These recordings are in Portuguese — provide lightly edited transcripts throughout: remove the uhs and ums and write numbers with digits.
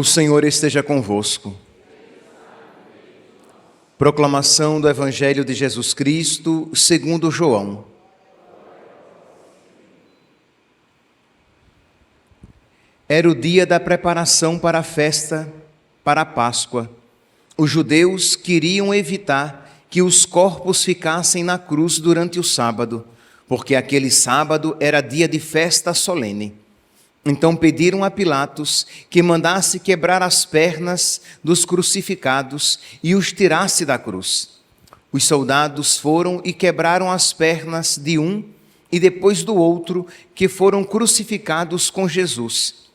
O Senhor esteja convosco. Proclamação do Evangelho de Jesus Cristo, segundo João. Era o dia da preparação para a festa, para a Páscoa. Os judeus queriam evitar que os corpos ficassem na cruz durante o sábado, porque aquele sábado era dia de festa solene. Então pediram a Pilatos que mandasse quebrar as pernas dos crucificados e os tirasse da cruz. Os soldados foram e quebraram as pernas de um e depois do outro, que foram crucificados com Jesus.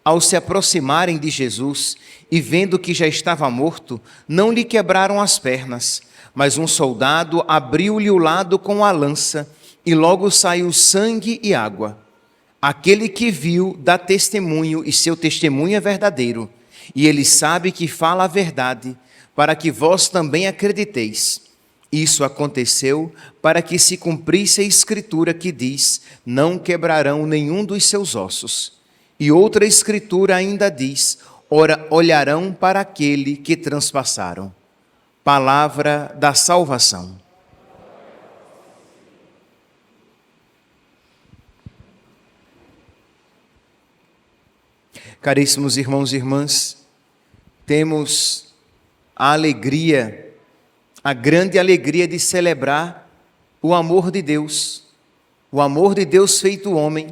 Ao se aproximarem de Jesus e vendo que já estava morto, não lhe quebraram as pernas, mas um soldado abriu-lhe o lado com a lança e logo saiu sangue e água. Aquele que viu dá testemunho e seu testemunho é verdadeiro, e ele sabe que fala a verdade, para que vós também acrediteis. Isso aconteceu para que se cumprisse a escritura que diz: não quebrarão nenhum dos seus ossos. E outra escritura ainda diz: ora, olharão para aquele que transpassaram. Palavra da salvação. Caríssimos irmãos e irmãs, temos a alegria, a grande alegria de celebrar o amor de Deus feito homem,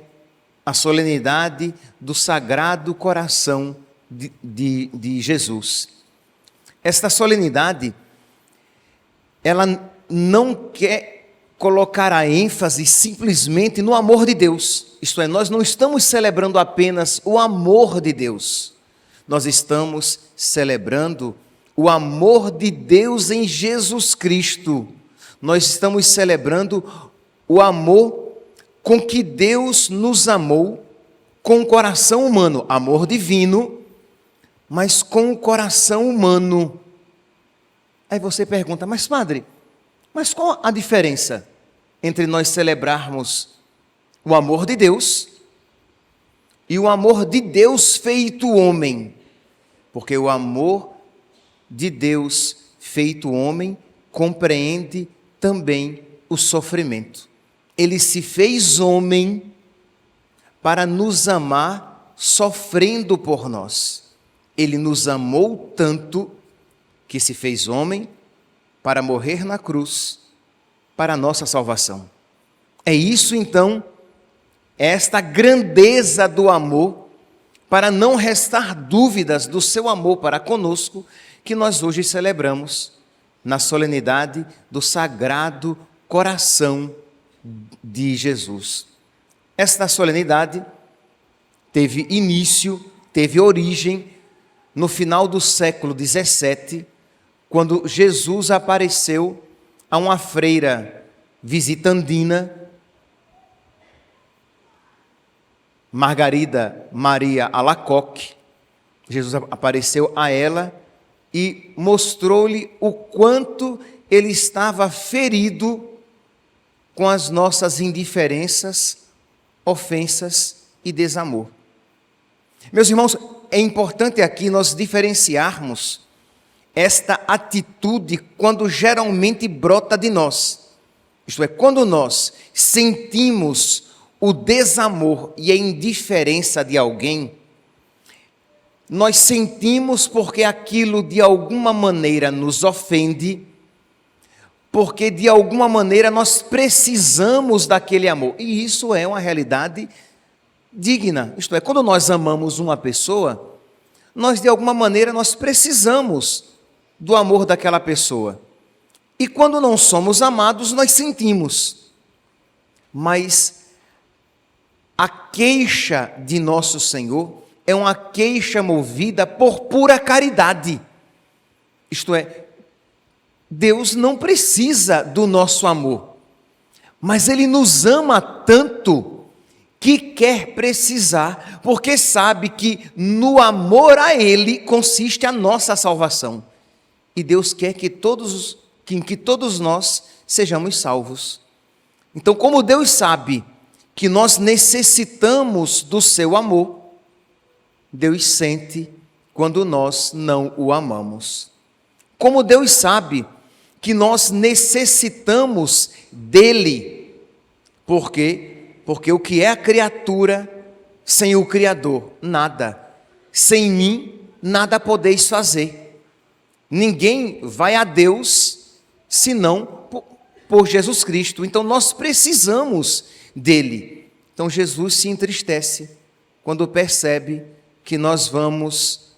a solenidade do Sagrado Coração de Jesus. Esta solenidade, ela não quer colocar a ênfase simplesmente no amor de Deus. Isto é, nós não estamos celebrando apenas o amor de Deus. Nós estamos celebrando o amor de Deus em Jesus Cristo. Nós estamos celebrando o amor com que Deus nos amou com o coração humano. Amor divino, mas com o coração humano. Aí você pergunta, mas padre, mas qual a diferença entre nós celebrarmos o amor de Deus e o amor de Deus feito homem? Porque o amor de Deus feito homem compreende também o sofrimento. Ele se fez homem para nos amar sofrendo por nós. Ele nos amou tanto que se fez homem para morrer na cruz, para a nossa salvação. É isso então, esta grandeza do amor, para não restar dúvidas do seu amor para conosco, que nós hoje celebramos na solenidade do Sagrado Coração de Jesus. Esta solenidade teve início, teve origem no final do século XVII, quando Jesus apareceu a uma freira visitandina, Margarida Maria Alacoque. Jesus apareceu a ela e mostrou-lhe o quanto ele estava ferido com as nossas indiferenças, ofensas e desamor. Meus irmãos, é importante aqui nós diferenciarmos esta atitude quando geralmente brota de nós. Isto é, quando nós sentimos o desamor e a indiferença de alguém, nós sentimos porque aquilo de alguma maneira nos ofende, porque de alguma maneira nós precisamos daquele amor. E isso é uma realidade digna. Isto é, quando nós amamos uma pessoa, nós de alguma maneira nós precisamos do amor daquela pessoa. E quando não somos amados, nós sentimos. Mas a queixa de nosso Senhor é uma queixa movida por pura caridade. Isto é, Deus não precisa do nosso amor, mas Ele nos ama tanto que quer precisar, porque sabe que no amor a Ele consiste a nossa salvação. E Deus quer que todos nós sejamos salvos. Então, como Deus sabe que nós necessitamos do seu amor, Deus sente quando nós não o amamos. Como Deus sabe que nós necessitamos dele. Por quê? Porque o que é a criatura sem o Criador? Nada. Sem mim, nada podeis fazer. Ninguém vai a Deus senão por Jesus Cristo. Então nós precisamos dele. Então Jesus se entristece quando percebe que nós vamos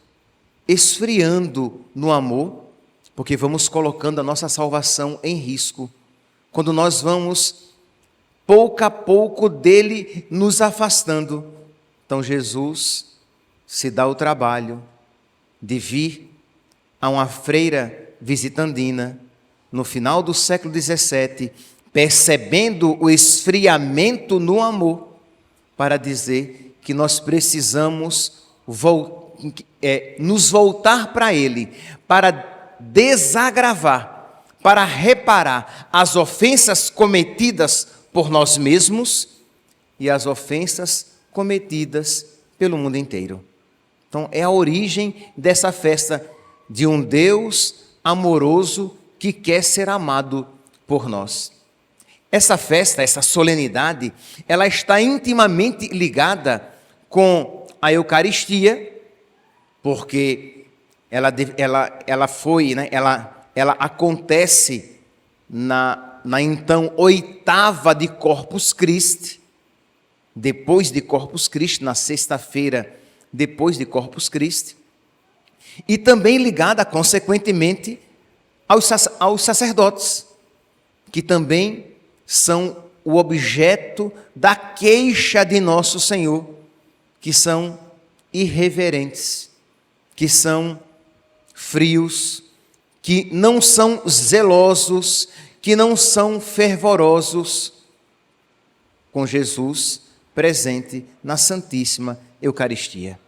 esfriando no amor, porque vamos colocando a nossa salvação em risco. Quando nós vamos, pouco a pouco, dele nos afastando. Então Jesus se dá o trabalho de vir a uma freira visitandina, no final do século XVII, percebendo o esfriamento no amor, para dizer que nós precisamos nos voltar para ele, para desagravar, para reparar as ofensas cometidas por nós mesmos e as ofensas cometidas pelo mundo inteiro. Então, é a origem dessa festa de um Deus amoroso que quer ser amado por nós. Essa festa, essa solenidade, ela está intimamente ligada com a Eucaristia, porque ela acontece na então 8ª de Corpus Christi, depois de Corpus Christi, na sexta-feira depois de Corpus Christi, e também ligada, consequentemente, aos sacerdotes, que também são o objeto da queixa de nosso Senhor, que são irreverentes, que são frios, que não são zelosos, que não são fervorosos com Jesus presente na Santíssima Eucaristia.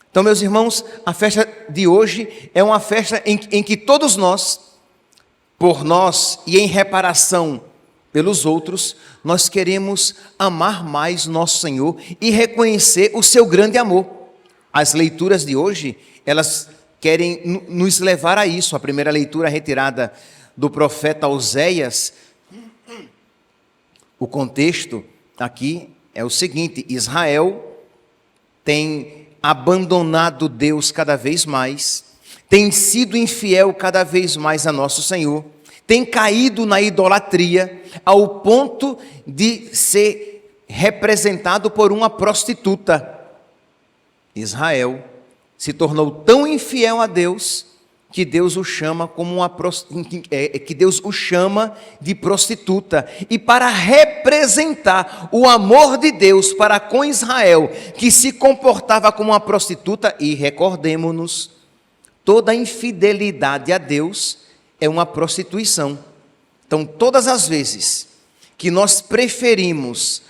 Então, meus irmãos, a festa de hoje é uma festa em que todos nós, por nós e em reparação pelos outros, nós queremos amar mais nosso Senhor e reconhecer o seu grande amor. As leituras de hoje, elas querem nos levar a isso. A primeira leitura retirada do profeta Oséias, o contexto aqui é o seguinte: Israel tem abandonado Deus cada vez mais, tem sido infiel cada vez mais a nosso Senhor, tem caído na idolatria ao ponto de ser representado por uma prostituta. Israel se tornou tão infiel a Deus que Deus o chama de prostituta. E para representar o amor de Deus para com Israel, que se comportava como uma prostituta, e recordemo-nos, toda infidelidade a Deus é uma prostituição. Então, todas as vezes que nós preferimos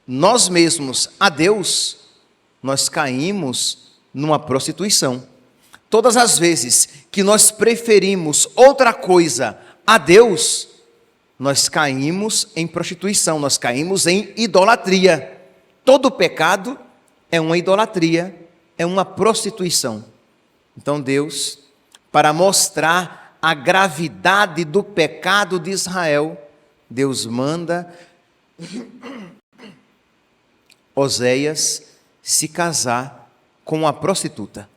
nós mesmos a Deus, nós caímos numa prostituição. Todas as vezes que nós preferimos outra coisa a Deus, nós caímos em prostituição, nós caímos em idolatria. Todo pecado é uma idolatria, é uma prostituição. Então Deus, para mostrar a gravidade do pecado de Israel, Deus manda Oséias se casar com uma prostituta.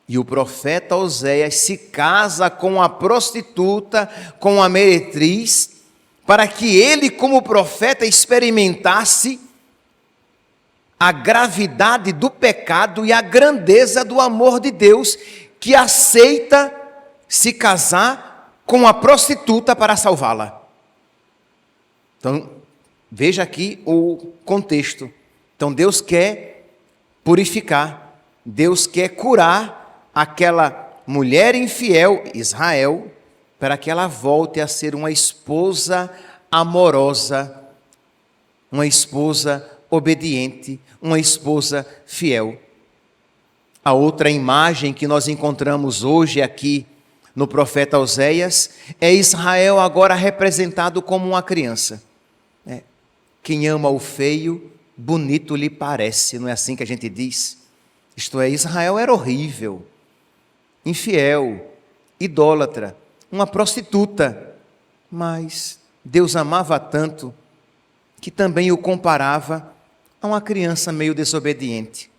E o profeta Oséias se casa com a prostituta, com a meretriz, para que ele, como profeta, experimentasse a gravidade do pecado e a grandeza do amor de Deus, que aceita se casar com a prostituta para salvá-la. Então, veja aqui o contexto. Então, Deus quer purificar, Deus quer curar aquela mulher infiel, Israel, para que ela volte a ser uma esposa amorosa, uma esposa obediente, uma esposa fiel. A outra imagem que nós encontramos hoje aqui no profeta Oséias é Israel agora representado como uma criança. Quem ama o feio, bonito lhe parece, não é assim que a gente diz? Isto é, Israel era horrível, infiel, idólatra, uma prostituta. Mas Deus amava tanto que também o comparava a uma criança meio desobediente,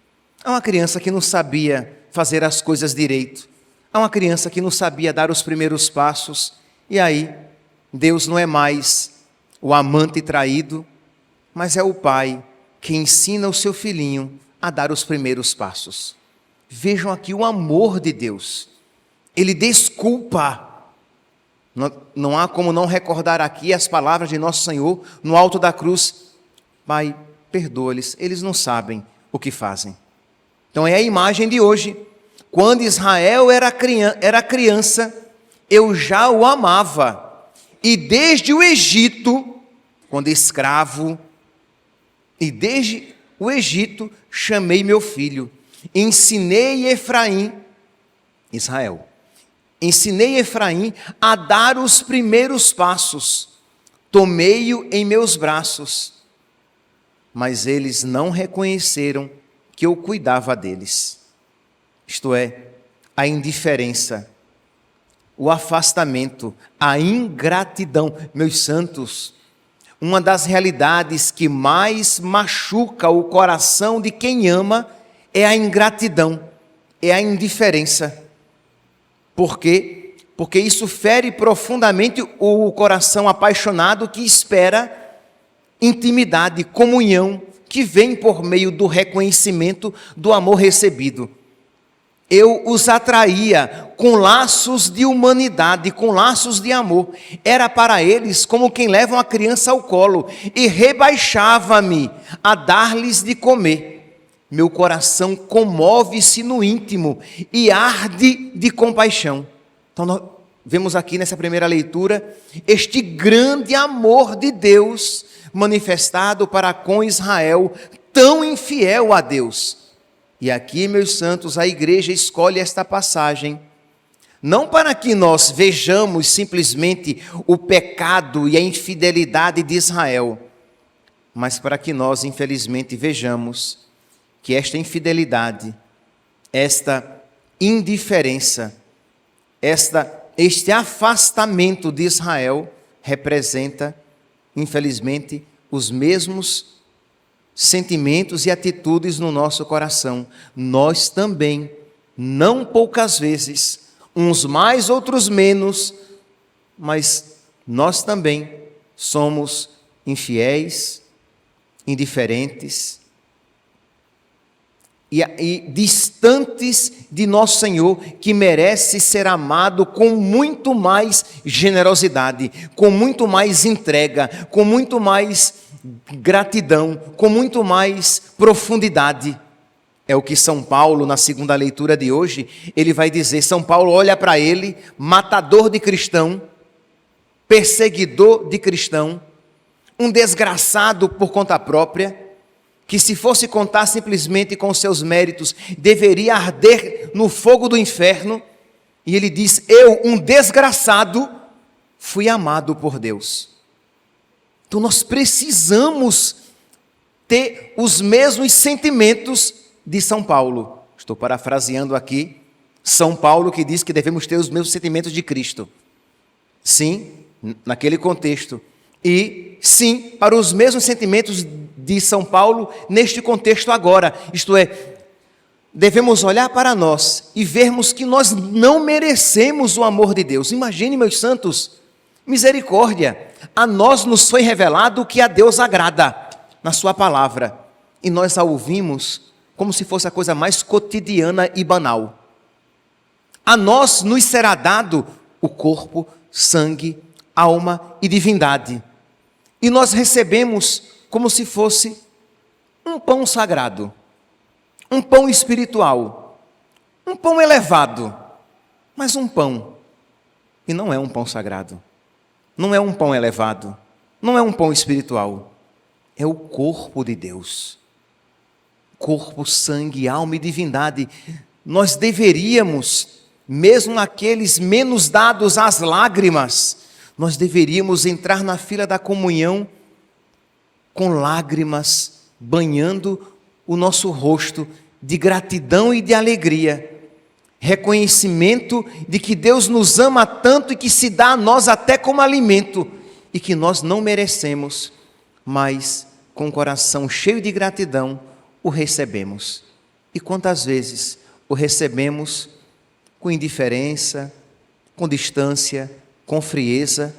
a uma criança que não sabia fazer as coisas direito, a uma criança que não sabia dar os primeiros passos. E aí, Deus não é mais o amante traído, mas é o pai que ensina o seu filhinho a dar os primeiros passos. Vejam aqui o amor de Deus. Ele desculpa. Não há como não recordar aqui as palavras de nosso Senhor no alto da cruz. Pai, perdoa-lhes, eles não sabem o que fazem. Então é a imagem de hoje. Quando Israel era criança, eu já o amava. E desde o Egito, quando escravo, e desde o Egito chamei meu filho. Ensinei Efraim, Israel, ensinei Efraim a dar os primeiros passos. Tomei-o em meus braços. Mas eles não reconheceram que eu cuidava deles. Isto é, a indiferença, o afastamento, a ingratidão. Meus santos, uma das realidades que mais machuca o coração de quem ama é a ingratidão, é a indiferença. Por quê? Porque isso fere profundamente o coração apaixonado que espera intimidade, comunhão, que vem por meio do reconhecimento do amor recebido. Eu os atraía com laços de humanidade, com laços de amor. Era para eles como quem leva uma criança ao colo, e rebaixava-me a dar-lhes de comer. Meu coração comove-se no íntimo e arde de compaixão. Então nós vemos aqui nessa primeira leitura este grande amor de Deus manifestado para com Israel, tão infiel a Deus. E aqui, meus santos, a igreja escolhe esta passagem, não para que nós vejamos simplesmente o pecado e a infidelidade de Israel, mas para que nós, infelizmente, vejamos que esta infidelidade, esta indiferença, este afastamento de Israel representa, infelizmente, os mesmos sentimentos e atitudes no nosso coração. Nós também, não poucas vezes, uns mais, outros menos, mas nós também somos infiéis, indiferentes e distantes de nosso Senhor, que merece ser amado com muito mais generosidade, com muito mais entrega, com muito mais gratidão, com muito mais profundidade. É o que São Paulo, na segunda leitura de hoje, ele vai dizer. São Paulo olha para ele, matador de cristão, perseguidor de cristão, um desgraçado por conta própria, que se fosse contar simplesmente com seus méritos, deveria arder no fogo do inferno. E ele diz: eu, um desgraçado, fui amado por Deus. Então nós precisamos ter os mesmos sentimentos de São Paulo. Estou parafraseando aqui São Paulo, que diz que devemos ter os mesmos sentimentos de Cristo. Sim, naquele contexto. E sim, para os mesmos sentimentos de São Paulo neste contexto agora. Isto é, devemos olhar para nós e vermos que nós não merecemos o amor de Deus. Imagine, meus santos, misericórdia. A nós nos foi revelado o que a Deus agrada na sua palavra. E nós a ouvimos como se fosse a coisa mais cotidiana e banal. A nós nos será dado o corpo, sangue, alma e divindade. E nós recebemos como se fosse um pão sagrado, um pão espiritual, um pão elevado, mas um pão. E não é um pão sagrado, não é um pão elevado, não é um pão espiritual, é o corpo de Deus. Corpo, sangue, alma e divindade. Nós deveríamos, mesmo naqueles menos dados às lágrimas, nós deveríamos entrar na fila da comunhão com lágrimas banhando o nosso rosto, de gratidão e de alegria, reconhecimento de que Deus nos ama tanto e que se dá a nós até como alimento, e que nós não merecemos, mas com o coração cheio de gratidão o recebemos. E quantas vezes o recebemos com indiferença, com distância, com frieza,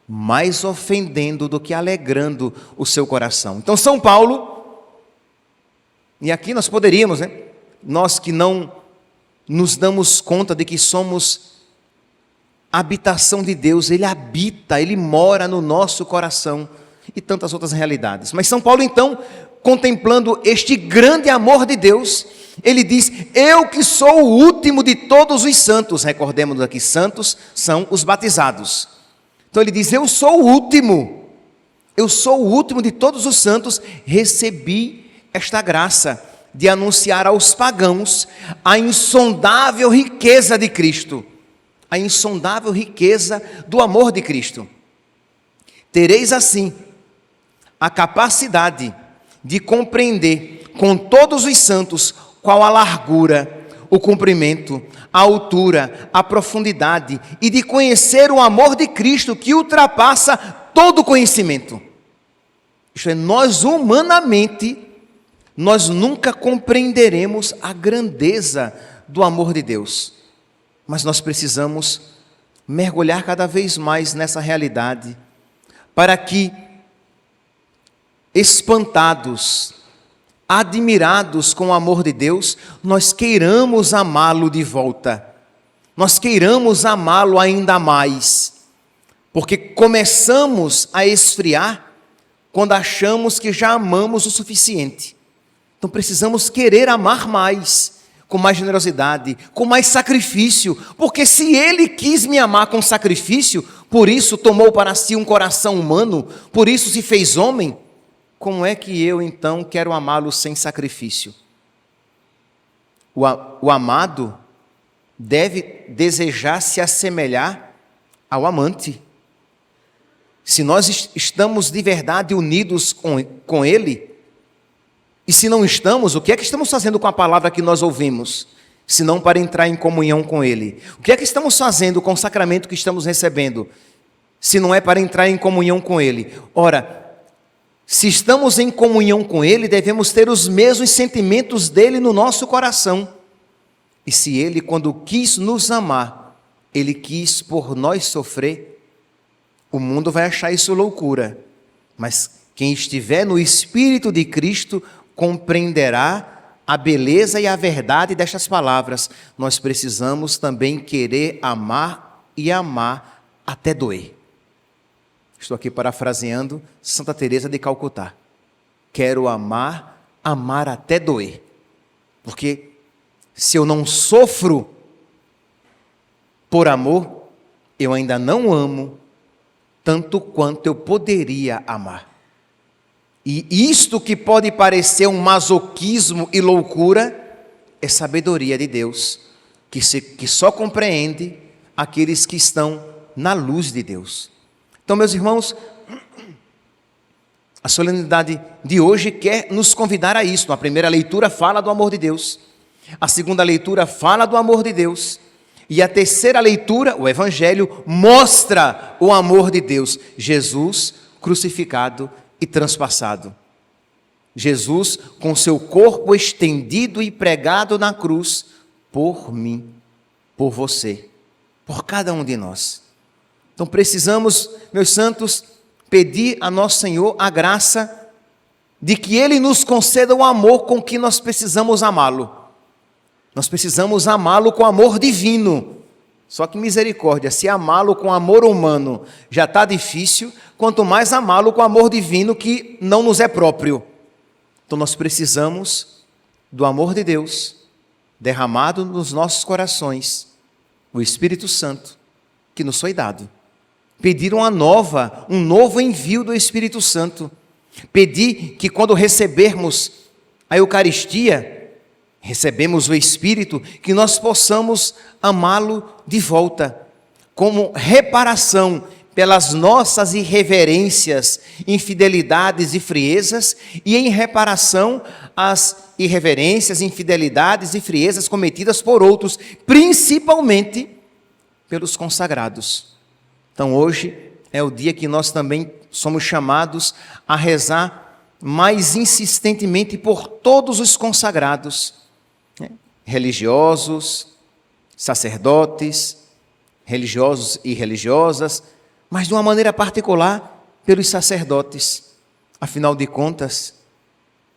mais ofendendo do que alegrando o seu coração. Então São Paulo, e aqui nós poderíamos, nós que não nos damos conta de que somos habitação de Deus, Ele habita, Ele mora no nosso coração, e tantas outras realidades. Mas São Paulo, então, contemplando este grande amor de Deus, ele diz: eu que sou o último de todos os santos. Recordemos aqui, santos são os batizados. Então ele diz: eu sou o último de todos os santos, recebi esta graça de anunciar aos pagãos a insondável riqueza de Cristo, a insondável riqueza do amor de Cristo. Tereis assim a capacidade de compreender com todos os santos qual a largura, o comprimento, a altura, a profundidade, e de conhecer o amor de Cristo que ultrapassa todo conhecimento. Isto é, nós humanamente, nós nunca compreenderemos a grandeza do amor de Deus, mas nós precisamos mergulhar cada vez mais nessa realidade, para que, espantados, admirados com o amor de Deus, nós queiramos amá-lo de volta, nós queiramos amá-lo ainda mais, porque começamos a esfriar quando achamos que já amamos o suficiente. Então precisamos querer amar mais, com mais generosidade, com mais sacrifício, porque se Ele quis me amar com sacrifício, por isso tomou para si um coração humano, por isso se fez homem, como é que eu então quero amá-lo sem sacrifício? O amado deve desejar se assemelhar ao amante. Se nós estamos de verdade unidos com Ele, e se não estamos, o que é que estamos fazendo com a palavra que nós ouvimos? Se não para entrar em comunhão com Ele. O que é que estamos fazendo com o sacramento que estamos recebendo? Se não é para entrar em comunhão com Ele. Ora, se estamos em comunhão com Ele, devemos ter os mesmos sentimentos dEle no nosso coração. E se Ele, quando quis nos amar, Ele quis por nós sofrer, o mundo vai achar isso loucura. Mas quem estiver no Espírito de Cristo compreenderá a beleza e a verdade destas palavras. Nós precisamos também querer amar e amar até doer. Estou aqui parafraseando Santa Teresa de Calcutá. Quero amar, amar até doer. Porque se eu não sofro por amor, eu ainda não amo tanto quanto eu poderia amar. E isto que pode parecer um masoquismo e loucura, é sabedoria de Deus, que só compreende aqueles que estão na luz de Deus. Então, meus irmãos, a solenidade de hoje quer nos convidar a isso. A primeira leitura fala do amor de Deus, a segunda leitura fala do amor de Deus, e a terceira leitura, o Evangelho, mostra o amor de Deus, Jesus crucificado e transpassado. Jesus com seu corpo estendido e pregado na cruz, por mim, por você, por cada um de nós. Então precisamos, meus santos, pedir a nosso Senhor a graça de que Ele nos conceda o amor com que nós precisamos amá-lo. Nós precisamos amá-lo com amor divino. Só que misericórdia, se amá-lo com amor humano já está difícil, quanto mais amá-lo com amor divino que não nos é próprio. Então nós precisamos do amor de Deus derramado nos nossos corações, o Espírito Santo que nos foi dado. Pedir um novo envio do Espírito Santo. Pedir que quando recebermos a Eucaristia, recebemos o Espírito, que nós possamos amá-lo de volta, como reparação pelas nossas irreverências, infidelidades e friezas, e em reparação às irreverências, infidelidades e friezas cometidas por outros, principalmente pelos consagrados. Então hoje é o dia que nós também somos chamados a rezar mais insistentemente por todos os consagrados, né? Religiosos, sacerdotes, religiosos e religiosas, mas de uma maneira particular pelos sacerdotes. Afinal de contas,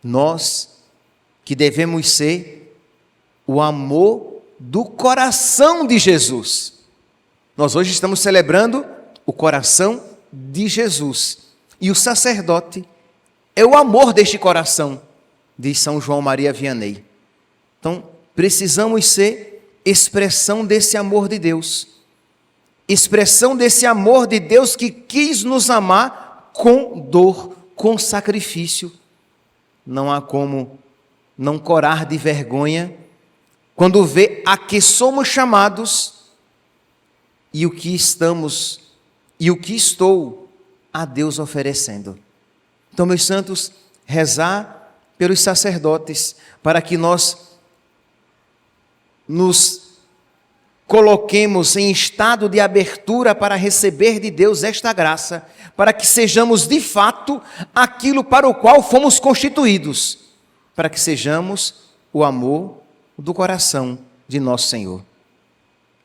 nós que devemos ser o amor do coração de Jesus. Nós hoje estamos celebrando o coração de Jesus. E o sacerdote é o amor deste coração, diz São João Maria Vianney. Então, precisamos ser expressão desse amor de Deus. Expressão desse amor de Deus que quis nos amar com dor, com sacrifício. Não há como não corar de vergonha quando vê a que somos chamados e o que estamos e o que estou a Deus oferecendo. Então, meus santos, rezar pelos sacerdotes para que nós nos coloquemos em estado de abertura para receber de Deus esta graça, para que sejamos de fato aquilo para o qual fomos constituídos, para que sejamos o amor do coração de nosso Senhor.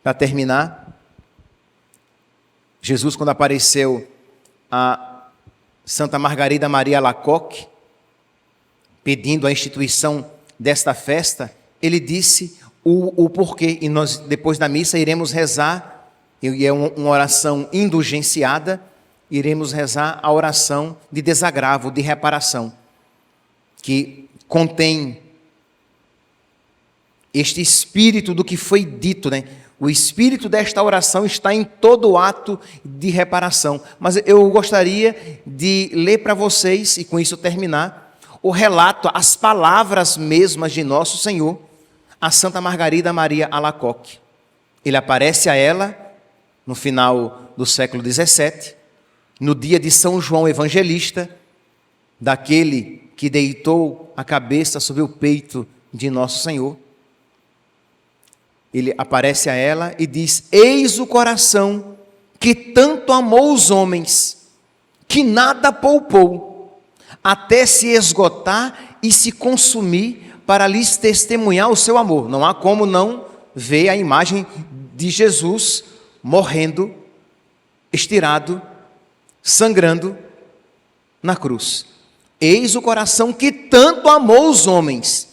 Para terminar, Jesus, quando apareceu a Santa Margarida Maria Alacoque, pedindo a instituição desta festa, ele disse o porquê, e nós depois da missa iremos rezar, e é uma oração indulgenciada, iremos rezar a oração de desagravo, de reparação, que contém este espírito do que foi dito, né? O espírito desta oração está em todo o ato de reparação. Mas eu gostaria de ler para vocês, e com isso terminar, o relato, as palavras mesmas de nosso Senhor, a Santa Margarida Maria Alacoque. Ele aparece a ela no final do século XVII, no dia de São João Evangelista, daquele que deitou a cabeça sobre o peito de nosso Senhor. Ele aparece a ela e diz: eis o coração que tanto amou os homens, que nada poupou, até se esgotar e se consumir para lhes testemunhar o seu amor. Não há como não ver a imagem de Jesus morrendo, estirado, sangrando na cruz. Eis o coração que tanto amou os homens,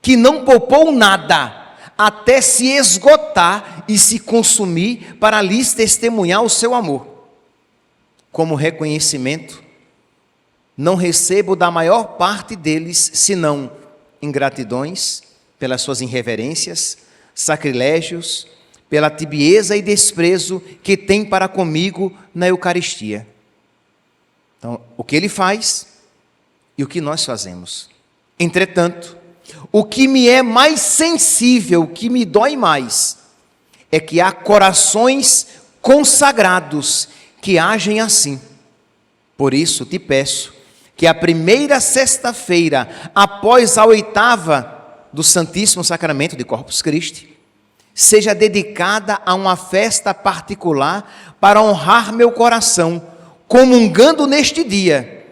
que não poupou nada, até se esgotar e se consumir para lhes testemunhar o seu amor. Como reconhecimento, não recebo da maior parte deles, senão ingratidões, pelas suas irreverências, sacrilégios, pela tibieza e desprezo que tem para comigo na Eucaristia. Então, o que ele faz e o que nós fazemos. Entretanto, o que me é mais sensível, o que me dói mais, é que há corações consagrados que agem assim. Por isso te peço que a primeira sexta-feira, após a oitava do Santíssimo Sacramento de Corpus Christi, seja dedicada a uma festa particular para honrar meu coração, comungando neste dia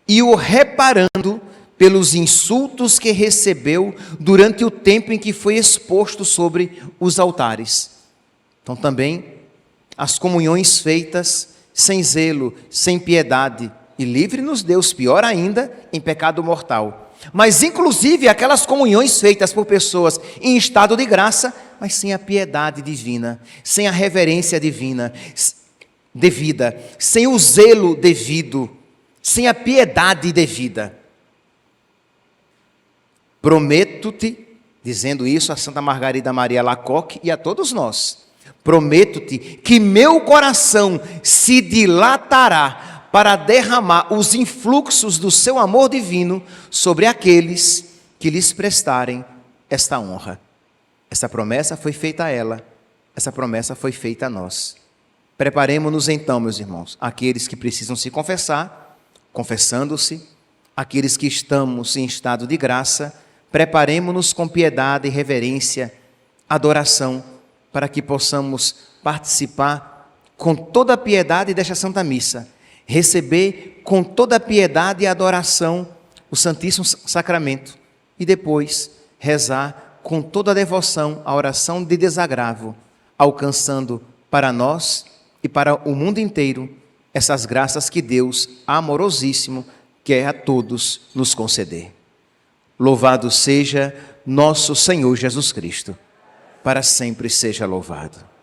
e o reparando pelos insultos que recebeu durante o tempo em que foi exposto sobre os altares. Então também as comunhões feitas sem zelo, sem piedade, e livre-nos Deus, pior ainda, em pecado mortal. Mas inclusive aquelas comunhões feitas por pessoas em estado de graça, mas sem a piedade divina, sem a reverência divina devida, sem o zelo devido, sem a piedade devida. Prometo-te, dizendo isso a Santa Margarida Maria Alacoque e a todos nós, prometo-te que meu coração se dilatará para derramar os influxos do seu amor divino sobre aqueles que lhes prestarem esta honra. Essa promessa foi feita a ela, essa promessa foi feita a nós. Preparemo-nos então, meus irmãos, aqueles que precisam se confessar, confessando-se, aqueles que estamos em estado de graça, preparemo-nos com piedade, reverência, adoração, para que possamos participar com toda a piedade desta Santa Missa, receber com toda a piedade e adoração o Santíssimo Sacramento e depois rezar com toda a devoção a oração de desagravo, alcançando para nós e para o mundo inteiro essas graças que Deus, amorosíssimo, quer a todos nos conceder. Louvado seja nosso Senhor Jesus Cristo, para sempre seja louvado.